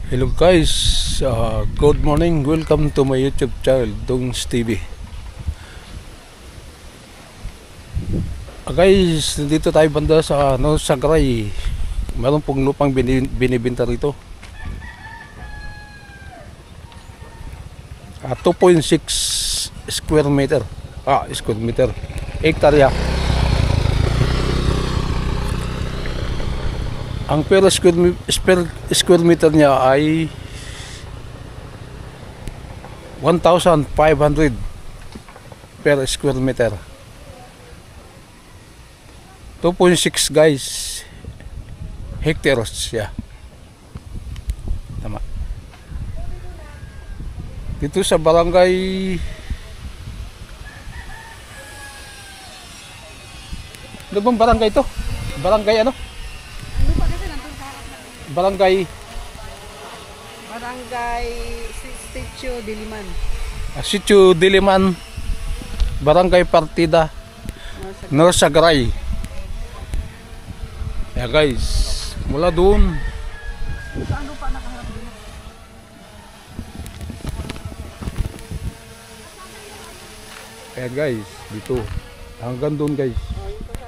Hello guys, good morning. Welcome to my YouTube channel, Dongs TV. Guys, dito tayo banda sa Sagray. Meron pong lupang binibenta rito. 2.6 square meter. Square meter. Hektarya. Ang per square meter niya ay 1,500 per square meter. 2.6 guys hectares siya. Tama. Dito sa barangay ano bang barangay to? Barangay ano? Barangay Sitio Diliman. Sitio Diliman, Barangay Partida, North Sagray. Guys, mula doon Saan pa nakaharap din? Guys, dito hanggang doon guys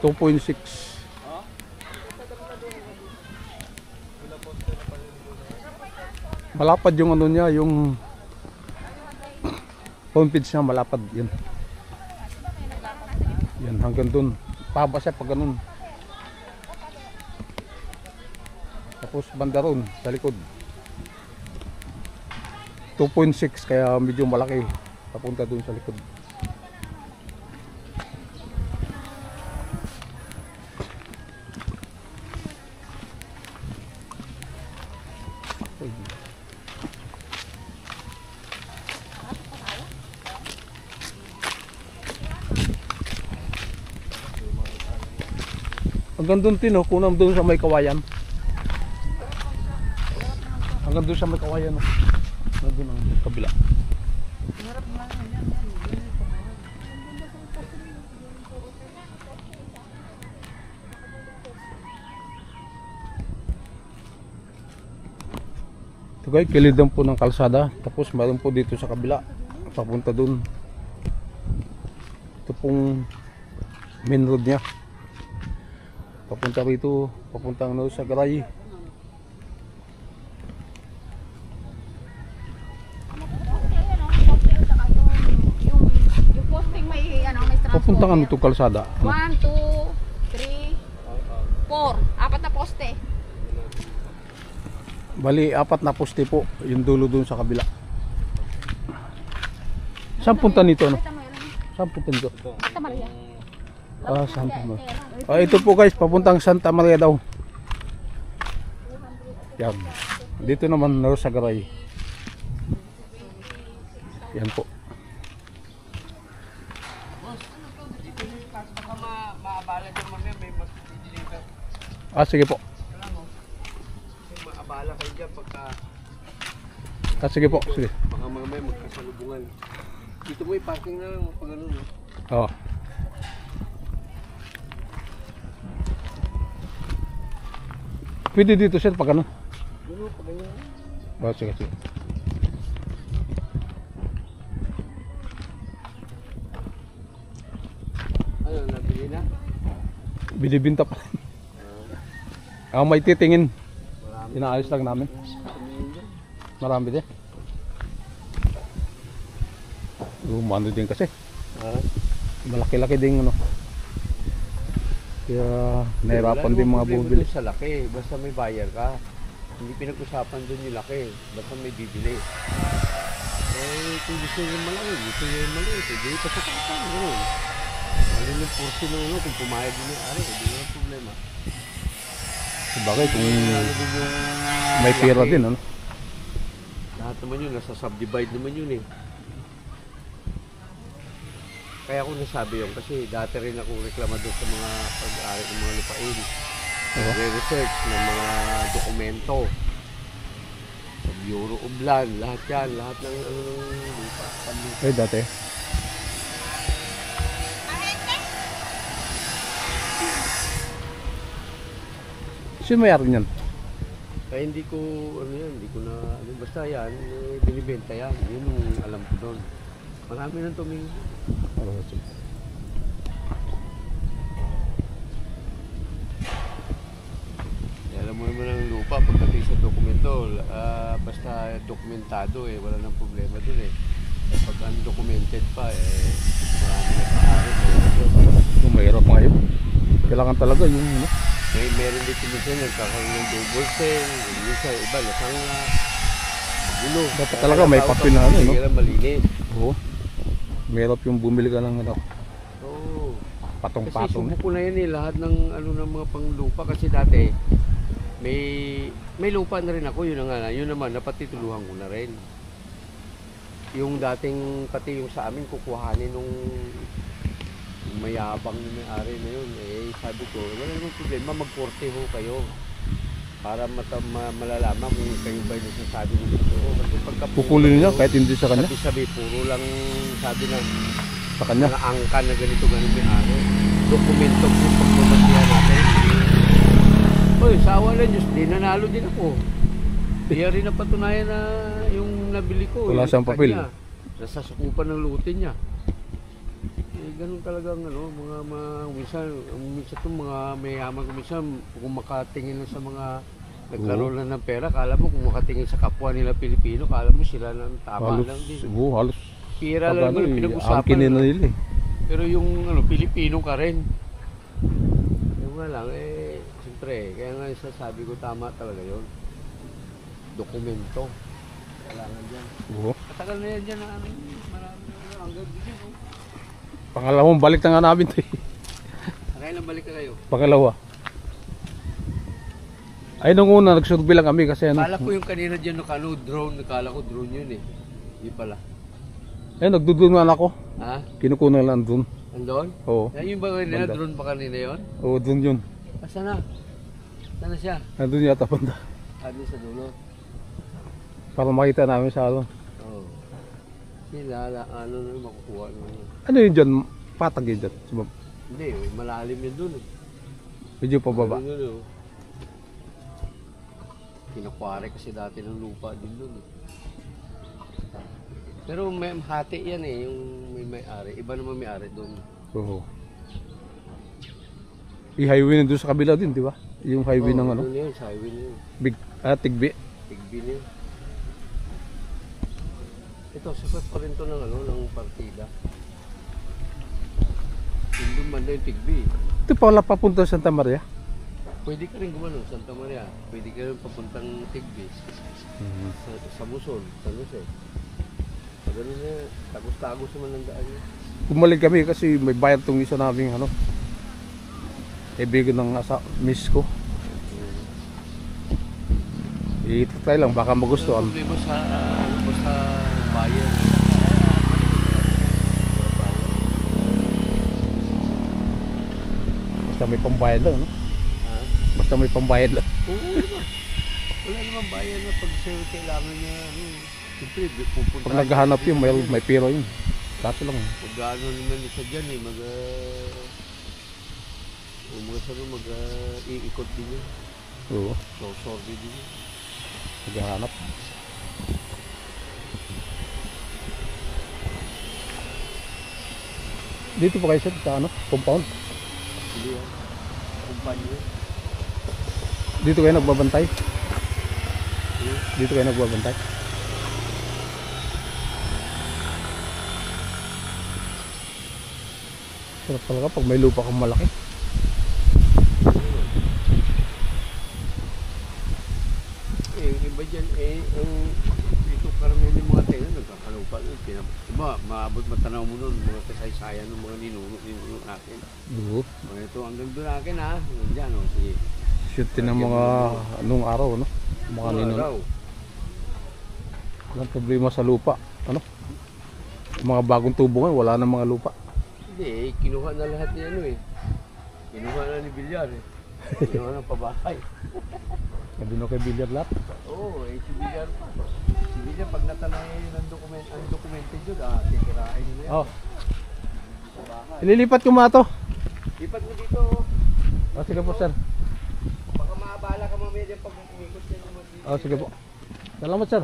2.6. Malapad yung ano niya, yung homepage niya malapad yan. Yan hanggang doon. Pahaba siya pag ganun. Tapos banda ron sa likod. 2.6 kaya medyo malaki. Papunta doon sa likod. Hanggang doon tino, kunam doon sa may kawayan. Hanggang doon sa may kawayan. Nandun ang kabila. Ito guys, kilidan po ng kalsada. Tapos meron po dito sa kabila. Papunta doon. Ito pong main road niya. Papunta rito, papuntang Sagray. Yung posting may transformer. Papuntang ano itong kalsada? 1, 2, 3, 4. Apat na poste. Bali, 4 na poste po. Yung dulo dun sa kabila. Saan punta nito? Ano? Saan punta nito? Santa Maria. Santa Maria. Ito po guys, papuntang Santa Maria daw. Yan. Dito naman Sagray. Yan po. Sige po. Maabala kayo dyan pagka... Sige po, sige. Baka mamaya magkasalubungan. Dito mo parking na lang pag ano, no? Oo. Pwede dito sir pag ano? Pag ano? Sige, sige. Ano, nabili na? Binibinta pa. May titingin. Inaayos lang namin. Marami din. Umano din kasi. Malaki-laki din ano. Kaya nahirapan din mga bumibili. Sa laki, basta may buyer ka. Hindi pinag-usapan doon yung laki, basta may bibili. Kung gusto nyo malaki, gusto nyo maliit, hindi pasakapan. Lalo yung portion ng ano, kung pumayag din yung ari, hindi yung problema. Sabagay kung may pera din ano. Lahat naman yun, nasa subdivide naman yun eh. Kaya ako nasabi yun kasi dati rin ako reklamador sa mga pag-aari ng mga lupain. Research ng mga dokumento. Sa Bureau of Land, lahat yan, lahat ng lupa. Dati. Sino mayari niyan? Kaya hindi ko, ano yan, hindi ko na, ano, basta yan, binibenta yan. Yun yung alam ko doon. Marami nang tumingin. Alam mo naman ang lupa, pagdating sa dokumento, basta dokumentado wala nang problema dun Pag undocumented pa, marami na paarit. Yung mahirap ngayon. Kailangan talaga yung Meron dito minsan nagkakaroon ng double cell, yung sa iba, nasanga, gulo. Dapat talaga may papel na no? Malinis. Oo. Mahirap yung bumili ka ng Oo. Kasi patong-patong. subuko na yan lahat ng ng mga panglupa kasi dati may lupa na rin ako, yun nga, yun naman napatituluhan ko na rin. Yung dating pati yung sa amin kukuhanin nung mayabang na may-ari na yun, sabi ko, wala namang problema, mag-korte ho kayo para malalaman kung kayo ba yung nasasabi nyo dito. Kasi pagka Kukulin niya kahit hindi sa kanya? sabi, puro lang sabi na Sa kanya? mga angka na ganito may-ari. Dokumento ko pagbabasihan natin. Oy, sa awa lang Diyos, di nanalo din ako. Di rin napatunayan na yung nabili ko. Wala siyang papel. Nasa sukupan ng lutin niya. Ganun talagang mga minsan itong mga mayaman ko minsan kung makatingin lang sa mga nagkaroon lang ng pera, kala mo kung makatingin sa kapwa nila Pilipino, kala mo sila lang tama lang din. Halos. Pira lang naman pinag-usapan. Angkinin na nila Pero yung Pilipino ka rin. Yung nga lang, siyempre, kaya nga sasabi ko tama talaga yun. Dokumento. Kailangan dyan. Oo. Katagal na yan dyan na marami na hanggang dito. Pangalawang balik na nga namin ito Kailan balik ka kayo? Pangalawa. Ay nung una nagsurvey lang kami kasi Kala ko yung kanina dyan drone, nakala ko drone yun Hindi pala. Nagdudun nga ako. Ha? Kinukunan lang dun. Andon? Oo. Yan yung ba kanina, Banda. drone pa kanina yun? Oo, dun yun. Asa na? Sana siya? Nandun yata banda. Ano sa dulo? Para makita namin sa Oo. Sila, na makukuha naman. Ano yun dyan? Patag yun dyan. Hindi, malalim yun dun Medyo pababa. Kinakwari kasi dati ng lupa din dun Pero may hati yan yung may-ari. Iba naman may-ari dun. Oo. I-highway na doon sa kabila din, di ba? Yung highway ng Ano yun, sa highway na yun. Tigbi. Tigbi na yun. Ito, sapat pa rin to ng partida. Hindi man na yung Tigbi. Ito pala papunta sa Santa Maria. Pwede ka rin gumano, Santa Maria. Pwede ka rin papuntang Tigbi. Sa Musol, San Jose. Ganun na, tagos-tagos naman ang daan niya. Bumalik kami kasi may bayad tong isa naming ibigan ng miss ko. Itatry lang, baka magustuhan. Ang problema sa bayan. Basta may pambayad lang, no? Ha? Basta may pambayad lang. Oo, diba? Wala naman bayan na pag sa'yo kailangan niya, siyempre, pupunta. Pag naghahanap yun, may pera yun. Kaso lang. Mag-ano naman isa dyan iikot din yun. Oo, So, sorry din yun. naghahanap. Dito pa kayo sa compound? Hindi yan. Kumpanya. Dito kayo nagbabantay? Dito kayo nagbabantay? Sarap talaga pag may lupa kang malaki. Iba dyan, dito karamihan yung mga tayo, nagkakalupa. Diba, maabot matanaw mo nun, mga kasaysayan ng mga ninuno natin. Oo. Mga ito, hanggang doon akin Diyan, sige. Shoot din ng mga anong araw, no? Mga ninuno. Walang problema sa lupa. Mga bagong tubo ngayon, wala na mga lupa. Hindi, kinuha na lahat ni Kinuha na ni Villar Kinuha na pabahay. Sabi na kay Villar lahat. Oo, si Villar pa. Si Villar, pag natanay ng undocumented yun, titirain nila yan. Pabahay. Ililipat ko mga to. Lipat mo dito. Sige po, sir. Baka maabala ka mga mamaya dyan pag umikot yan naman dito. Oh, sige po. Salamat, sir.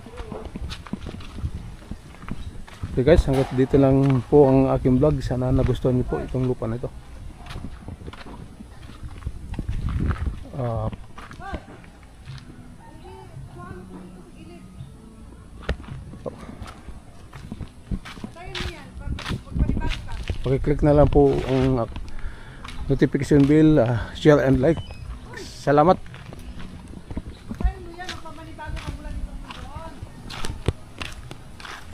Okay guys, hanggang dito lang po ang aking vlog. Sana nagustuhan niyo po itong lupa na ito. Pakiclick na lang po ang notification bell, share and like. Salamat.